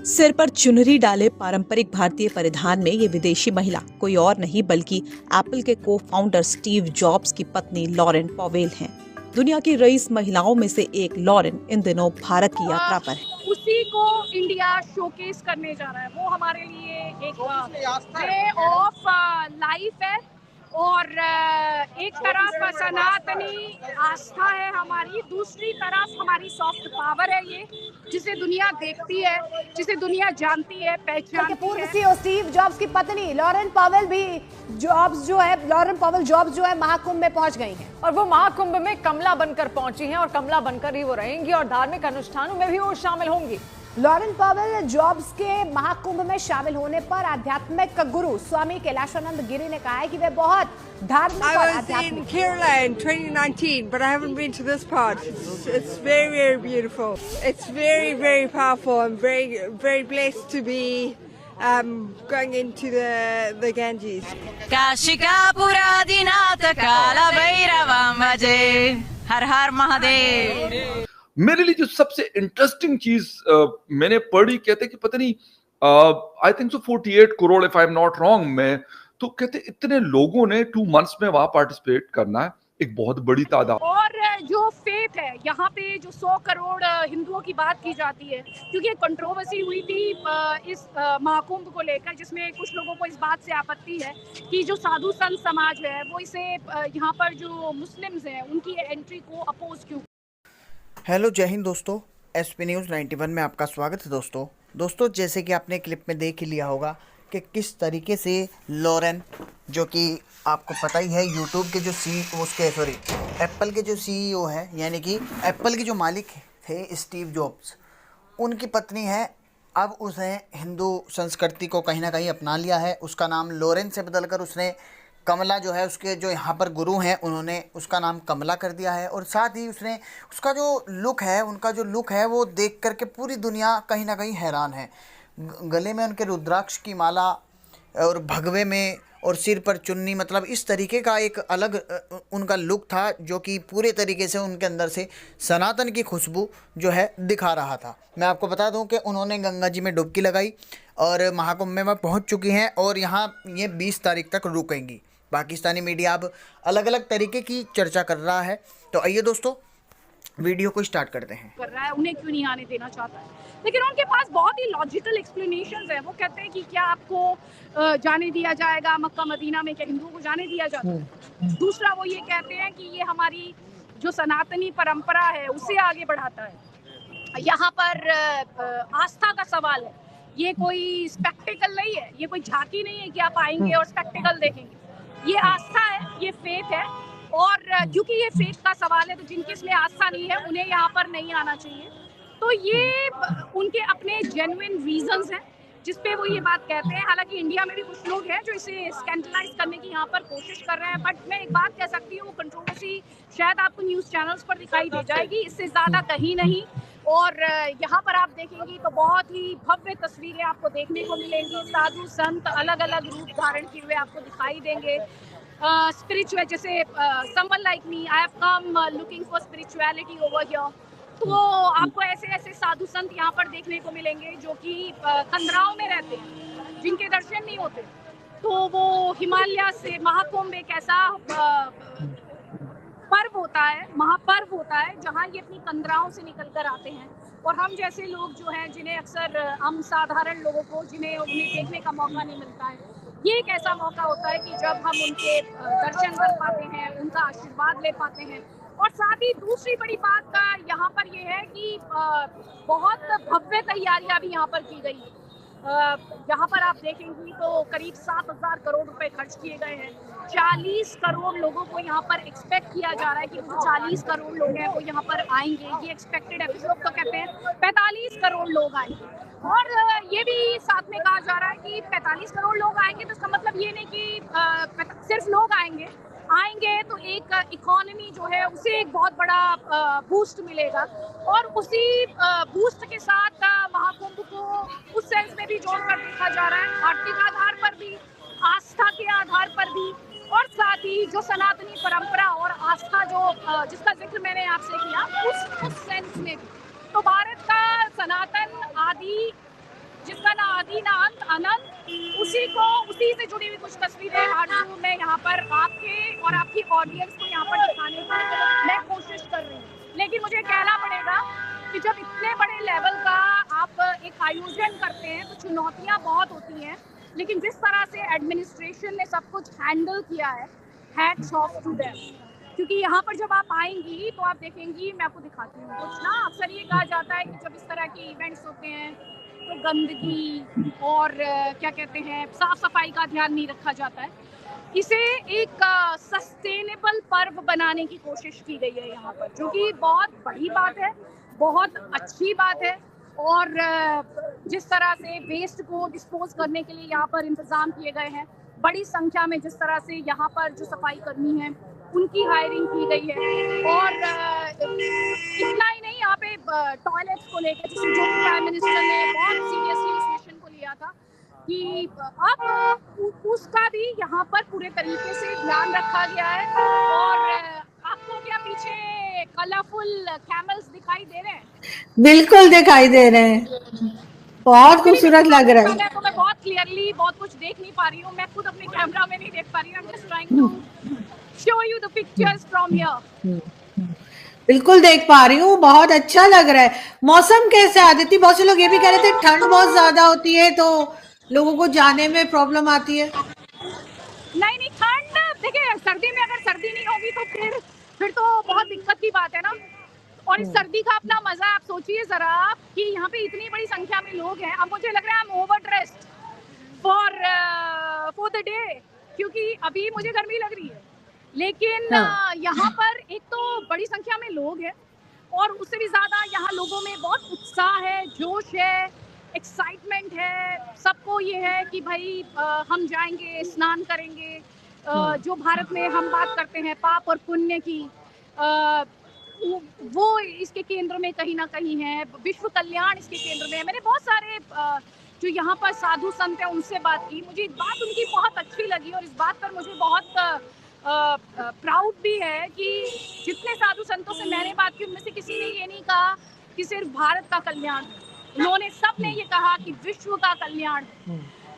सिर पर चुनरी डाले पारंपरिक भारतीय परिधान में ये विदेशी महिला कोई और नहीं बल्कि एप्पल के को फाउंडर स्टीव जॉब्स की पत्नी लॉरेन पॉवेल हैं। दुनिया की रईस महिलाओं में से एक लॉरेन इन दिनों भारत की यात्रा पर है। उसी को इंडिया शोकेस करने जा रहा है। वो हमारे लिए एक वे ऑफ लाइफ है और एक तरफ सनातनी आस्था है हमारी, दूसरी तरफ हमारी सॉफ्ट पावर है ये, जिसे दुनिया देखती है, जिसे दुनिया जानती है, पहचानती है। पूर्व सीईओ स्टीव जॉब्स की पत्नी लॉरेन पॉवेल भी लॉरेन पॉवेल जॉब्स जो है महाकुंभ में पहुंच गई हैं और वो महाकुंभ में कमला बनकर पहुंची हैं और कमला बनकर ही वो रहेंगी और धार्मिक अनुष्ठानों में भी वो शामिल होंगी। लॉरेन पॉवेल जॉब्स के महाकुंभ में शामिल होने पर आध्यात्मिक गुरु स्वामी कैलाशानंद गिरी ने कहा है कि वे बहुत धार्मिक और आध्यात्मिक। I was in Kerala in 2019, but I haven't been to this part. It's very, very beautiful. It's very, very powerful. I'm very, very blessed to be going into the Ganges. Kashika पुरादिनाथ काल भैरवं भजे, हर हर महादेव। मेरे लिए जो सबसे इंटरेस्टिंग चीज मैंने पढ़ी, कहते कि पता नहीं I think so 48 crore if I am not wrong में, तो कहते इतने लोगों ने 2 months में वहां पार्टिसिपेट करना है, एक बहुत बड़ी तादाद। और जो फेथ है यहाँ पे, जो 100 करोड़ हिंदुओं की बात की जाती है, क्योंकि एक कंट्रोवर्सी हुई थी इस महाकुंभ को लेकर, जिसमें कुछ लोगों को इस बात से आपत्ति है कि जो साधु संत समाज है वो इसे यहाँ पर जो मुस्लिम्स हैं उनकी एंट्री को अपोज क्यों। हेलो, जय हिंद दोस्तों। एसपी न्यूज़ 91 में आपका स्वागत है दोस्तों। जैसे कि आपने क्लिप में देख ही लिया होगा कि किस तरीके से लॉरेन, जो कि आपको पता ही है यूट्यूब के जो एप्पल के जो सीईओ है, यानी कि एप्पल के जो मालिक थे स्टीव जॉब्स, उनकी पत्नी है। अब उसने हिंदू संस्कृति को कहीं ना कहीं अपना लिया है। उसका नाम लॉरेन से बदलकर उसने कमला, जो है उसके जो यहाँ पर गुरु हैं, उन्होंने उसका नाम कमला कर दिया है। और साथ ही उसने उसका जो लुक है, उनका जो लुक है वो देख करके पूरी दुनिया कहीं ना कहीं हैरान है। गले में उनके रुद्राक्ष की माला और भगवे में और सिर पर चुन्नी, मतलब इस तरीके का एक अलग उनका लुक था, जो कि पूरे तरीके से उनके अंदर से सनातन की खुशबू जो है दिखा रहा था। मैं आपको बता दूं कि उन्होंने गंगा जी में डुबकी लगाई और महाकुंभ में पहुंच चुकी हैं और यहाँ ये 20 तारीख तक रुकेंगी। पाकिस्तानी मीडिया अब अलग अलग तरीके की चर्चा कर रहा है, तो आइए दोस्तों वीडियो को स्टार्ट करते हैं। कर रहा है, उन्हें क्यों नहीं आने देना चाहता है, लेकिन उनके पास बहुत ही लॉजिकल एक्सप्लेनेशंस है। वो कहते हैं कि क्या आपको जाने दिया जाएगा मक्का मदीना में, क्या हिंदुओं को जाने दिया जाता है। दूसरा, वो ये कहते हैं कि ये हमारी जो सनातनी परंपरा है उसे आगे बढ़ाता है। यहाँ पर आस्था का सवाल है, ये कोई स्पेक्टिकल नहीं है, ये कोई झांकी नहीं है कि आप आएंगे और स्पेक्टिकल देखेंगे। ये आस्था है, ये फेथ है, और क्योंकि ये फेथ का सवाल है तो जिनकी इसमें आस्था नहीं है उन्हें यहाँ पर नहीं आना चाहिए। तो ये उनके अपने जेन्युइन रीजंस हैं जिसपे वो ये बात कहते हैं। हालांकि इंडिया में भी कुछ लोग हैं जो इसे स्कैंडलाइज करने की यहाँ पर कोशिश कर रहे हैं, बट मैं एक बात कह सकती हूँ, वो कंट्रोवर्सी शायद आपको न्यूज़ चैनल्स पर दिखाई दे जाएगी, इससे ज़्यादा कहीं नहीं। और यहाँ पर आप देखेंगी तो बहुत ही भव्य तस्वीरें आपको देखने को मिलेंगी। साधु संत अलग अलग रूप धारण किए हुए आपको दिखाई देंगे। स्पिरिचुअल, जैसे someone like me, I have come looking for spirituality over here. तो आपको ऐसे ऐसे साधु संत यहाँ पर देखने को मिलेंगे जो कि कंदराओं में रहते हैं, जिनके दर्शन नहीं होते। तो वो हिमालय से महाकुंभ एक ऐसा पर्व होता है, महापर्व होता है, जहाँ ये अपनी कंदराओं से निकल कर आते हैं। और हम जैसे लोग जो हैं, जिन्हें अक्सर हम साधारण लोगों को जिन्हें उन्हें देखने का मौका नहीं मिलता है, ये एक ऐसा मौका होता है कि जब हम उनके दर्शन कर पाते हैं, उनका आशीर्वाद ले पाते हैं। और साथ ही दूसरी बड़ी बात का यहाँ पर ये है कि बहुत भव्य तैयारियां भी यहाँ पर की गई है। यहाँ पर आप देखेंगी तो करीब 7,000 करोड़ रुपए खर्च किए गए हैं। 40 करोड़ लोगों को यहाँ पर एक्सपेक्ट किया जा रहा है कि जो 40 करोड़ लोग हैं वो यहाँ पर आएंगे, ये एक्सपेक्टेड है। कुछ लोग तो कहते हैं 45 करोड़ लोग आएंगे, और ये भी साथ में कहा जा रहा है कि 45 करोड़ लोग आएंगे तो इसका मतलब ये नहीं कि सिर्फ लोग आएंगे तो एक इकोनॉमी जो है उसे एक बहुत बड़ा बूस्ट मिलेगा। और उसी बूस्ट के साथ महाकुंभ को उस सेंस में भी जोड़कर देखा जा रहा है, आर्थिक आधार पर भी, आस्था के आधार पर भी, और साथ ही जो सनातनी परंपरा और आस्था जो जिसका जिक्र मैंने आपसे किया, उस सेंस में भी। तो भारत का सनातन आदि जिसका ना आदि ना अंत, अनंत, उसी से जुड़ी हुई कुछ तस्वीरें आरजू मैं यहाँ पर आपके और आपकी ऑडियंस को यहाँ पर दिखाने की मैं कोशिश कर रही हूँ। लेकिन मुझे कहना पड़ेगा कि जब इतने बड़े लेवल का आप एक आयोजन करते हैं तो चुनौतियाँ बहुत होती हैं, लेकिन जिस तरह से एडमिनिस्ट्रेशन ने सब कुछ हैंडल किया है, हैट्स ऑफ टू देम। क्योंकि यहाँ पर जब आप आएंगी तो आप देखेंगी, मैं आपको दिखाती हूँ कुछ ना, अक्सर ये कहा जाता है कि जब इस तरह के इवेंट्स होते हैं तो गंदगी और क्या कहते हैं साफ सफाई का ध्यान नहीं रखा जाता है। इसे एक सस्टेनेबल पर्व बनाने की कोशिश की गई है यहाँ पर, जो कि बहुत बड़ी बात है, बहुत अच्छी बात है। और जिस तरह से वेस्ट को डिस्पोज करने के लिए यहाँ पर इंतजाम किए गए हैं, बड़ी संख्या में जिस तरह से यहाँ पर जो सफाई कर्मी हैं उनकी हायरिंग की गई है। और इतना ही नहीं, यहाँ पे टॉयलेट्स को लेकर जिसे जो प्राइम मिनिस्टर ने बहुत सीरियसली इस मिशन को लिया था कि अब उसका भी यहाँ पर पूरे तरीके से ध्यान रखा गया है। और आपको क्या पीछे कलरफुल कैमल्स दिखाई दे रहे हैं? बिल्कुल दिखाई दे रहे हैं, बहुत खूबसूरत लग रहा है। तो मैं बहुत क्लियरली बहुत कुछ देख नहीं पा रही हूँ, मैं खुद अपने कैमरा में नहीं देख पा रही हूँ। I'm just trying to show you the pictures from here. बिल्कुल देख पा रही हूँ, बहुत अच्छा लग रहा है। मौसम कैसे आदित्य? बहुत से लोग ये भी कह रहे थे ठंड बहुत ज्यादा होती है तो लोगों को जाने में प्रॉब्लम आती है। नहीं, ठंड देखिए, सर्दी में अगर सर्दी नहीं होगी तो फिर तो बहुत दिक्कत की बात है ना। और इस सर्दी का अपना मजा आप सोचिए जरा कि यहाँ पे इतनी बड़ी संख्या में लोग हैं। अब मुझे लग रहा है I'm overdressed for the day, क्योंकि अभी मुझे गर्मी लग रही है, लेकिन यहाँ पर एक तो बड़ी संख्या में लोग हैं और उससे भी ज्यादा यहाँ लोगों में बहुत उत्साह है, जोश है, एक्साइटमेंट है। सबको ये है कि भाई हम जाएंगे, स्नान करेंगे। जो भारत में हम बात करते हैं पाप और पुण्य की, वो इसके केंद्र में कहीं ना कहीं है, विश्व कल्याण इसके केंद्र में है। मैंने बहुत सारे जो यहाँ पर साधु संत हैं उनसे बात की, मुझे एक बात उनकी बहुत अच्छी लगी और इस बात पर मुझे बहुत प्राउड भी है कि जितने साधु संतों से मैंने बात की उनमें से किसी ने ये नहीं कहा कि सिर्फ भारत का कल्याण, उन्होंने सब ने ये कहा कि विश्व का कल्याण।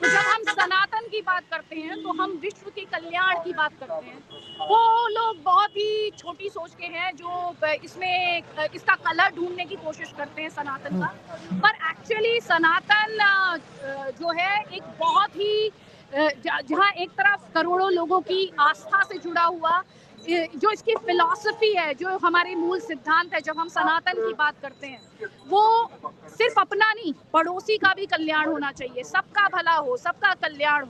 तो जब हम सनातन की बात करते हैं तो हम विश्व के कल्याण की बात करते हैं। वो लोग बहुत ही छोटी सोच के हैं जो इसमें इसका कलर ढूंढने की कोशिश करते हैं सनातन का, पर एक्चुअली सनातन जो है एक बहुत ही जहाँ एक तरफ करोड़ों लोगों की आस्था से जुड़ा हुआ जो इसकी फिलॉसफी है, जो हमारे मूल सिद्धांत है, जब हम सनातन की बात करते हैं वो सिर्फ अपना नहीं पड़ोसी का भी कल्याण होना चाहिए, सबका भला हो, सबका कल्याण हो।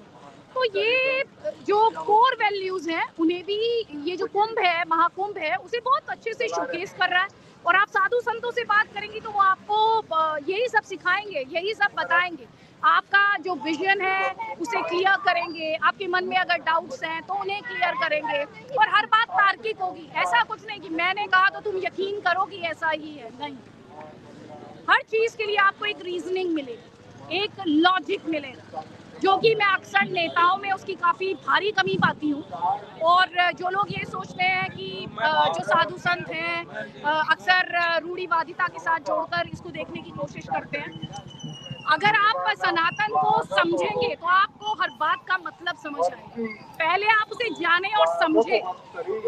तो ये जो कोर वैल्यूज हैं उन्हें भी ये जो कुंभ है, महाकुंभ है, उसे बहुत अच्छे से शोकेस कर रहा है। और आप साधु संतों से बात करेंगी तो वो आपको यही सब सिखाएंगे, यही सब बताएंगे, आपका जो विजन है उसे क्लियर करेंगे, आपके मन में अगर डाउट्स हैं तो उन्हें क्लियर करेंगे और हर बात तार्किक होगी। ऐसा कुछ नहीं कि मैंने कहा तो तुम यकीन करोगी ऐसा ही है, नहीं। हर चीज के लिए आपको एक रीजनिंग मिलेगी, एक लॉजिक मिलेगा, जो कि मैं अक्सर नेताओं में उसकी काफ़ी भारी कमी पाती हूँ। और जो लोग ये सोचते हैं कि जो साधु संत हैं अक्सर रूढ़िवादिता के साथ जोड़कर इसको देखने की कोशिश करते हैं। अगर आप सनातन को समझेंगे तो आपको हर बात का मतलब समझ आएगा। पहले आप उसे जाने और समझे,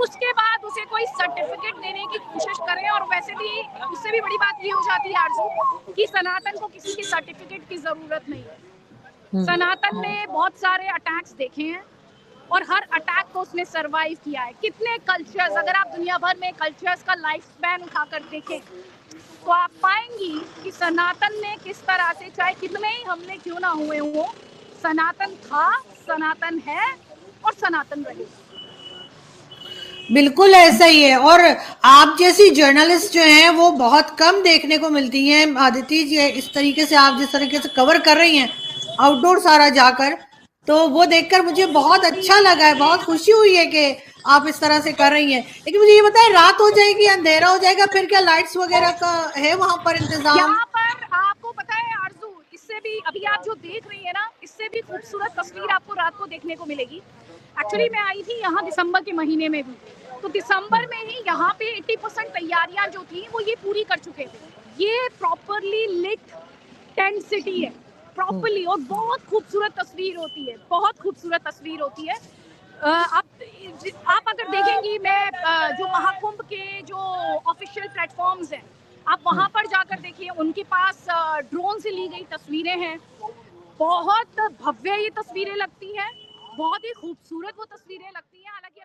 उसके बाद उसे कोई सर्टिफिकेट देने की कोशिश करें। और वैसे भी उससे भी बड़ी बात ये हो जाती है आरजू कि सनातन को किसी के सर्टिफिकेट की जरूरत नहीं है। सनातन ने बहुत सारे अटैक्स देखे हैं और हर अटैक को उसने सरवाइव किया है। कितने कल्चर्स, अगर आप दुनिया भर में कल्चर्स का लाइफ स्पैन उठाकर देखें तो आप पाएंगी कि सनातन ने किस तरह से, चाहे कितने ही हमले क्यों ना हुए हों, सनातन था, सनातन है और सनातन रहेगा। बिल्कुल ऐसा ही है। और आप जैसी जर्नलिस्ट जो हैं वो बहुत कम देखने को मिलती हैं आदिति जी। इस तरीके से आप जिस तरीके से कवर कर रही हैं आउटडोर सारा जाकर, तो वो देखकर मुझे बहुत अच्छा लगा है, बहुत खुशी हुई है कि आप इस तरह से कर रही हैं। लेकिन मुझे ये बताएं, रात हो जाएगी, अंधेरा हो जाएगा, फिर क्या लाइट्स वगैरह का है वहाँ पर इंतजाम? यहाँ पर आपको पता है आरजू, इससे भी अभी आप जो देख रही है ना, इससे भी खूबसूरत तस्वीर आपको रात को देखने को मिलेगी। एक्चुअली मैं आई थी यहाँ दिसंबर के महीने में भी, तो दिसंबर में ही यहाँ पे 80% तैयारियां जो थी वो ये पूरी कर चुके थे। ये प्रॉपरली लिट टेंट सिटी है। प्रॉपरली, और बहुत खूबसूरत तस्वीर होती है, बहुत खूबसूरत तस्वीर होती है। आप अगर देखेंगी, मैं जो महाकुंभ के जो ऑफिशियल प्लेटफॉर्म्स हैं, आप वहां पर जाकर देखिए, उनके पास ड्रोन से ली गई तस्वीरें हैं। बहुत भव्य ये तस्वीरें लगती हैं, बहुत ही खूबसूरत वो तस्वीरें लगती हैं। हालांकि